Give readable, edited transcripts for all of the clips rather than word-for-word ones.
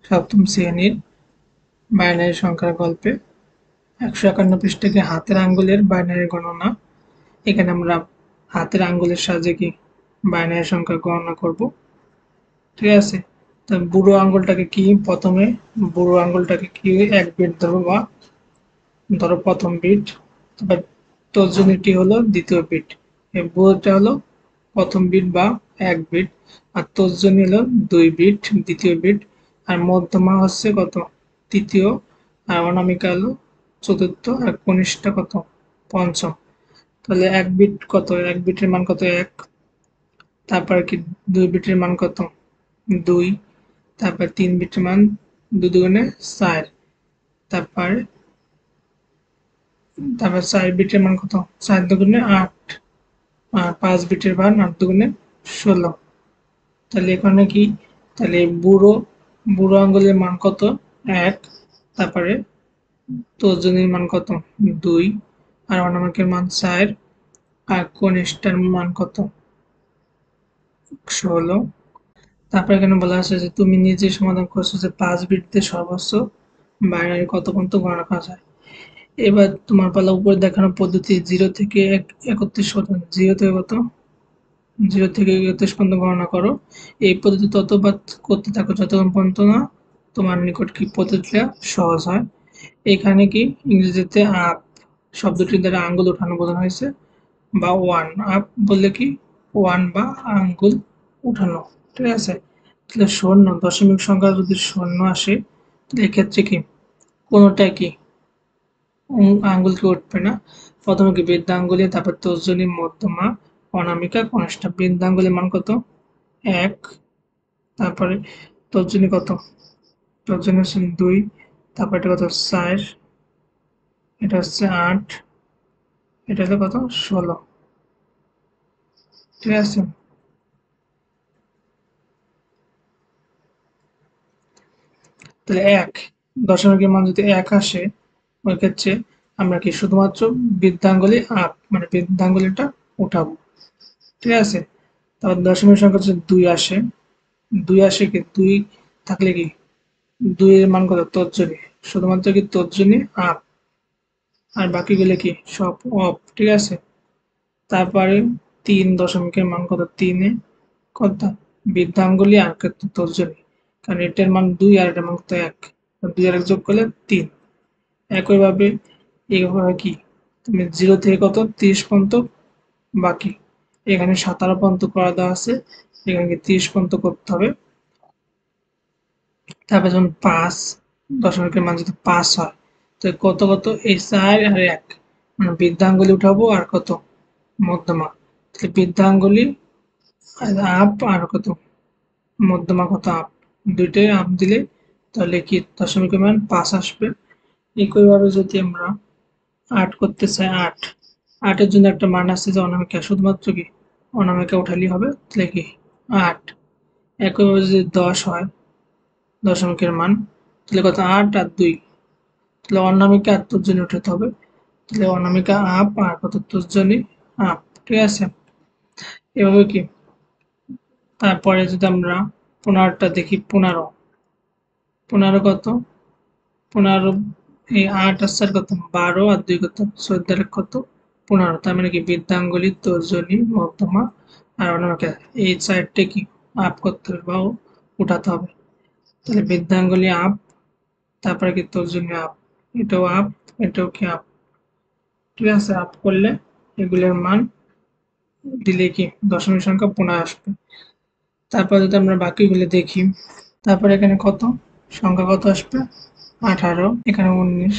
সপ্তম শ্রেণীর বাইনারি সংখ্যার গল্পে 151 পৃষ্ঠাকে হাতের আঙ্গুলের বাইনারি গণনা। এখানে আমরা হাতের আঙ্গুলের সাহায্যে কি বাইনারি সংখ্যা গণনা করব। ঠিক আছে, তো বুড়ো আঙ্গুলটাকে কি প্রথমে বুড়ো আঙ্গুলটাকে কি এক বিট ধরবো, বা ধরো প্রথম বিট, তারপর তর্জনীটি হলো দ্বিতীয় বিট। এই বুড়োটা হলো প্রথম বিট বা এক বিট, আর তর্জনী হলো 2 বিট দ্বিতীয় বিট, আর মধ্যমা হচ্ছে কত তৃতীয়, আর অনামিকা হলো চতুর্থ, আর কনিষ্ঠা কত পঞ্চম। তাহলে এক বিট কত, এক বিটের মান কত এক, তারপর কি 2 বিটের মান কত 2, তারপর 3 বিটের মান 2 দুগুণে 4, তারপর তারপর 4 বিটের মান কত 4 দুগুণে 8, আর 5 বিটের মান 8 দুগুণে 16। তাহলে এখানে কি, তাহলে বুড়ো বুড়ো আঙ্গুলের মান কত 1, তারপরে তর্জনীর মান কত 2, আর অনামিকের মান 4, আর কনিষ্ঠার মান কত 16। তারপর এখানে বলা আছে যে তুমি নিজে সমাধান করছো যে 5 বিট দিয়ে সর্বোচ্চ বাইনারি কত পর্যন্ত গণনা করা যায়। এবার তোমার পালা উপরে দেখানো পদ্ধতি 0 থেকে 31 পর্যন্ত, 0 থেকে 31 পর্যন্ত গণনা করো। এই পদ্ধতি ততবার করতে থাকো যতক্ষণ পর্যন্ত না তোমার নিকট কি পদ্ধতিটা সহজ হয়। এখানে কি ইংরেজিতে আপ শব্দটির দ্বারা আঙ্গুল ওঠানো বোঝানো হয়েছে, বা ওয়ান আপ বললে কি ওয়ান বা আঙ্গুল উঠানো। ঠিক আছে, তাহলে শূন্য দশমিক সংখ্যা যদি শূন্য আসে, তাহলে এক্ষেত্রে কি কোনোটা কি আঙ্গুল কি উঠবে না। প্রথমে কি বৃদ্ধাঙ্গুলি, তারপর তর্জনী, মধ্যমা, অনামিকা, কনিষ্ঠা। বৃদ্ধাঙ্গুলির মান কত 1, তারপরে তর্জনী কত, তর্জনী হচ্ছে 2, তারপর এটা কত 4, এটা হচ্ছে 8, এটা হচ্ছে কত 16। ঠিক আছে, তাহলে 1 দশমিকের মান যদি 1 আসে, ওই ক্ষেত্রে আমরা কি শুধুমাত্র বৃদ্ধাঙ্গুলি আপ মানে বৃদ্ধাঙ্গুলিটা উঠাবো। ঠিক আছে, তারপর দশমিক সংখ্যা যদি 2 আসে, 2 আসে কি 2 থাকলে কি 2 এর মান কত তর্জনী, শুধুমাত্র কি তর্জনী আপ, আর বাকিগুলো কি সব অফ। ঠিক আছে, তারপরে 3 দশমিকের মান কত 3 এ কত বৃদ্ধাঙ্গুলি আর কত তর্জনী, কারণ এটার মান 2 আর এটার মান কত 1, 2 আর 1 যোগ করলে 3। একইভাবে এইভাবে কি তুমি 0 থেকে কত 30 পর্যন্ত বাকি, এখানে 17 পর্যন্ত করা দেওয়া আছে, এখানে কি 30 পর্যন্ত করতে হবে। তারপর যখন 5 দশমিকের মান যদি 5 হয়, তো কত কত এই 4 আর 1 মানে বৃদ্ধাঙ্গুলি উঠাবো আর কত মধ্যমা, তাহলে বৃদ্ধাঙ্গুলি আপ আর কত মধ্যমা কত আপ, দুইটাই আপ দিলে তাহলে কি দশমিকের মান 5 আসবে। একইভাবে যদি আমরা 8 করতে চাই, 8 8 এর জন্য একটা মান আছে যে অনামিকা, শুধুমাত্র কি অনামিকা উঠালেই হবে, তাহলে কি 8। একইভাবে যদি 10 হয় দশমিকের মান, তাহলে কত 8 আর 2, তাহলে অনামিকা আর তর্জনী উঠাতে হবে, তাহলে অনামিকা আপ আর কত তর্জনী আপ। ঠিক আছে, এভাবে কি তারপরে যদি আমরা 15টা দেখি, 15 15 কত 15 এই 8 আর 4 কত 12, আর 2 কত 14 আর কত 15, তার মানে কি বৃদ্ধাঙ্গুলি তর্জনী মধ্যমা আর অনামিকা এই চারটে কি আপ করতে হবে বা উঠাতে হবে। তাহলে বৃদ্ধাঙ্গুলি আপ, তারপরে কি তর্জনী আপ, এটাও আপ, এটাও কি আপ। ঠিক আছে, আপ করলে এগুলোর মান দিলে কি দশমিক সংখ্যা 15 আসবে। তারপর যদি আমরা বাকিগুলো দেখি, তারপর এখানে কত সংখ্যা কত আসবে 18, এখানে 19,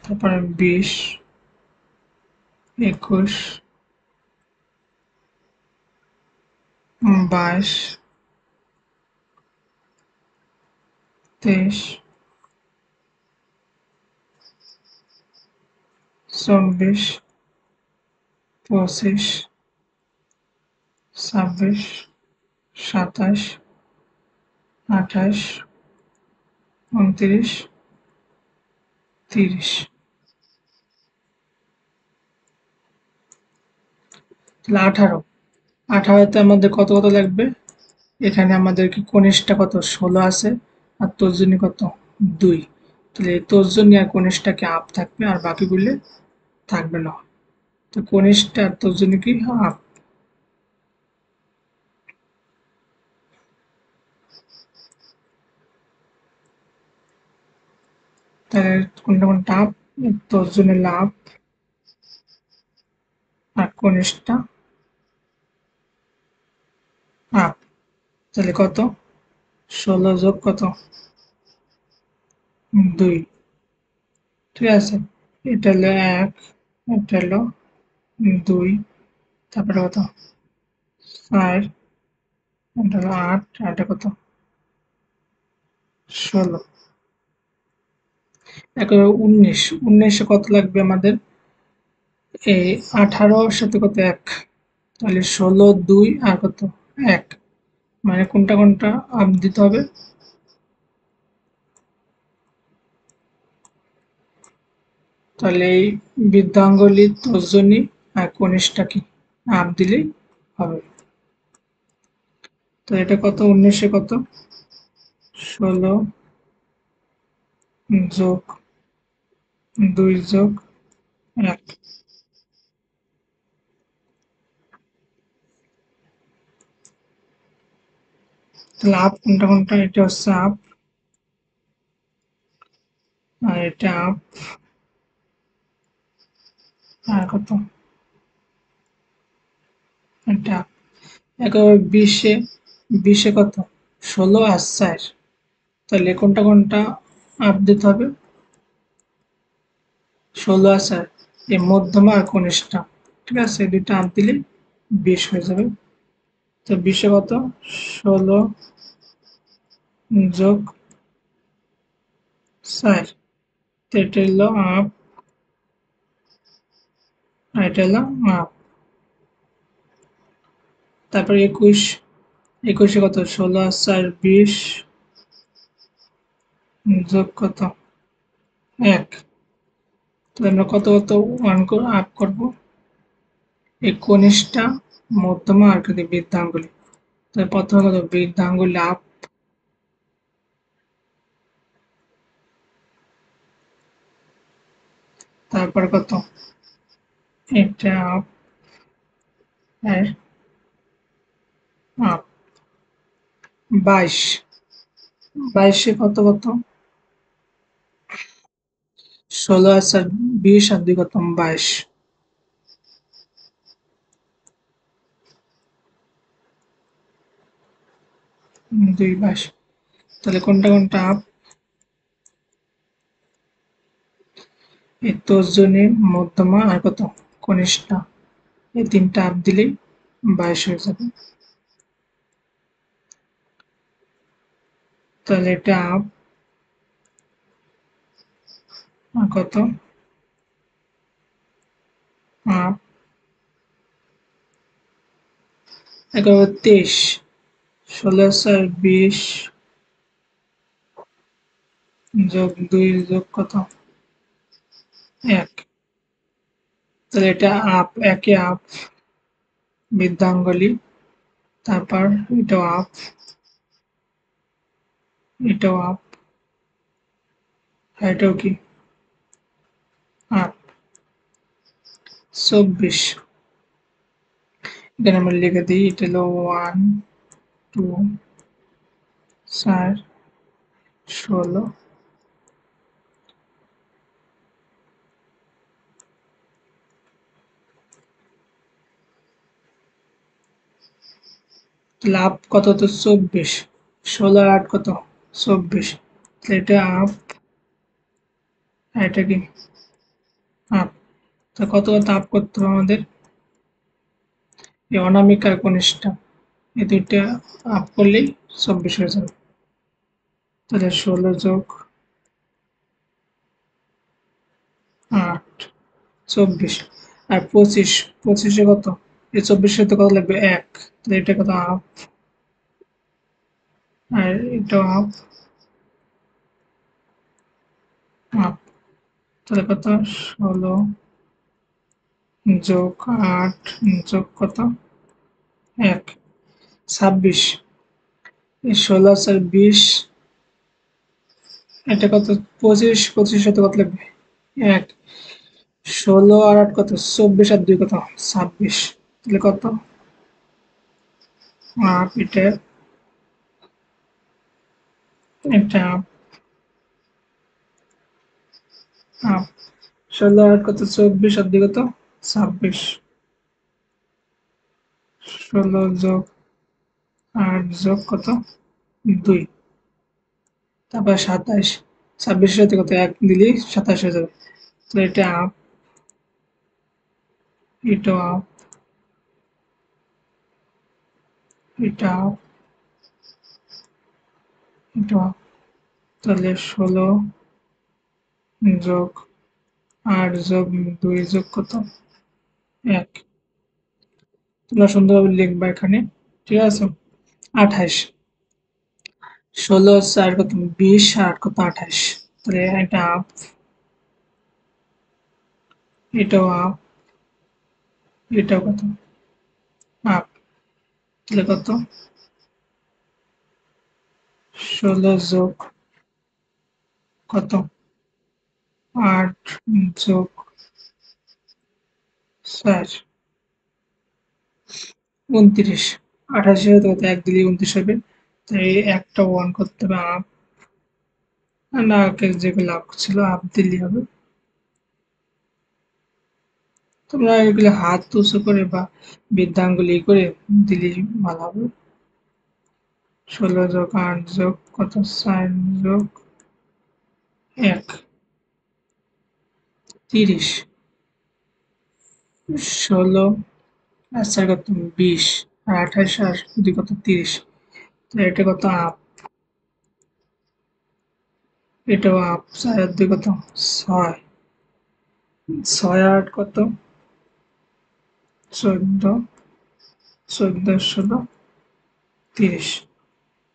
তারপরে 20, 21, 22, 23, 24, 25, 26, 27, 28, 29, 30। তাহলে 18, 18তে আমাদের কত কত লাগবে এখানে আমাদের কি কনিষ্ঠটা কত 16 আছে আর তর্জনী কত 2, তাহলে এই তর্জনী আর কনিষ্ঠটাকে আপ থাকবে আর বাকিগুলো থাকবে না। তো কনিষ্ঠ আর তর্জনী কি আপ, তাহলে কোনটা কোনটা আপ, তর্জনী লাভ আর কনিষ্ঠটা আপ, তাহলে কত 16 যোগ কত 2, ঠিক আছে। এটা হলো 1, এটা হলো 2, তারপরে কত 4, এটা হলো 8, আর এটা কত 16, একেবারে 19, 19 কত লাগবে আমাদের, এই 18 সাথে কত 1, তাহলে 16, 2 আর কত 1, মানে কোনটা কোনটা আপ দিতে হবে, তাহলে এই বৃদ্ধাঙ্গুলি তর্জনী আর কনিষ্ঠা কি আপ দিলেই হবে। তো এটা কত 19 কত 16 যোগ 2 যোগ 1, তাহলে আপ কোনটা কোনটা, এটা হচ্ছে আপ আর এটা আপ আর কত এটা up। একেবারে 20 কত 16 আর 4, তাহলে কোনটা কোনটা আপ দিতে হবে, 16 আর 4, এই মধ্যমা আর কনিষ্ঠা, ঠিক আছে, এই দুইটা আপ দিলে 20 হয়ে যাবে। তো 20 কত 16 যোগ 4, তো এটা হলো আপ আর এটা হলো আপ, তারপর 21, 21 কত 16 আর 4 20 যোগ কত 1, তাহলে আমরা কত কত ওয়ান আপ করবো, এই কনিষ্ঠা মধ্যমা আর কি বৃদ্ধাঙ্গুলি, তাহলে প্রথমে কত বৃদ্ধাঙ্গুলি আপ, তারপর কত এটা আপ আর আপ, 22, 22 কত কত 16 আর 4 20 আর 2 কত 22, 2 22, তাহলে কোনটা কোনটা আপ, এই তর্জনী মধ্যমা আর কত কনিষ্ঠা, এই তিনটা আপ দিলেই 22 হয়ে যাবে। তাহলে এটা আপ আর কত আপ একেবারে 23, 16 4 20 যোগ 2 যোগ কত 1, তাহলে এটা আপ, একে আপ বৃদ্ধাঙ্গুলি, তারপর এটাও আপ, এটাও আপ, এটাও কি আপ, 24, এখানে আমরা লিখে দিই, এটা হলো 1 2 4 16, লাভ কত তো 24, 16 আর 8 কত 24, তাহলে এটা আপ আর এটা কি আপ, তা কত কত আপ করতে হবে আমাদের, এই অনামিকা আর কনিষ্ঠা এই দুইটা আপ করলেই 24 হয়ে যাবে। তাহলে 16 যোগ 8 24 আর 25, 25 কত, এই 24 তো কত লাগবে 1, তাহলে এটা কত আপ আর এটা আপ আপ, তাহলে কত 16 যোগ 8 যোগ কত 1, 26, এই 16 আর 20, এটা কত? 25, 25 সাথে কত লাগবে? 1। 16 আর 8 কত? 24 আর 2 কত? 26। তাহলে কত? এটা এটা হাফ। 16 আর 8 কত? 24 আর 2 কত? 26। 16 যোগ 8 যোগ কত? 2। তারপর 27। 26-এর সাথে কত? 1 দিলেই 27 হয়ে যাবে। তো এটা আপ, এটা আপ, এটা আপ, এটা আপ। তাহলে 16 যোগ 8 যোগ 2 যোগ কত? 1। তোমরা সুন্দরভাবে লিখবা এখানে, ঠিক আছে? 28। 16 আর 4 কত? 20 আর 8 কত? 28। তাহলে এটা আপ, এটাও আপ, এটাও কত? আপ। তাহলে কত? 16 যোগ কত? 8 যোগ 4, 29। 28-এর সাথে কত? 1 দিলেই 29 হবে। তাই একটা 1 করতে হবে আপ, না যেগুলো আপ ছিল আপ দিলেই হবে। তোমরা এগুলো হাত উঁচু করে বা বৃদ্ধাঙ্গুলি করে দিলেই ভালো হবে। 16 যোগ 8 যোগ কত? 4 যোগ 1, 30। 16 আর 4 কত? 20 আর 28 আর 2 কত? 30। তো এটা কত? আপ, এটাও আপ। 4 আর 2 কত? 6। 6 আর 8 কত? 14। 14 16 30।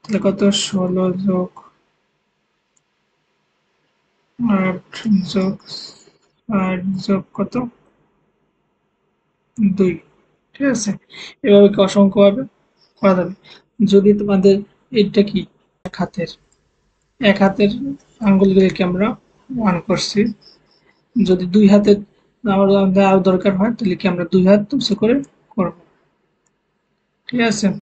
তাহলে কত? 16 যোগ 8 যোগ 8 যোগ কত? 2। ঠিক আছে? এভাবে কি অসংখ্যভাবে করা যাবে। যদি তোমাদের এটা কি এক হাতের, এক হাতের আঙ্গুলগুলিকে আমরা 1 করছি, যদি 2 হাতের আমাদের আরো দরকার হয় তাহলে কি আমরা 2 হাত উঁচু করে করব। ঠিক আছে?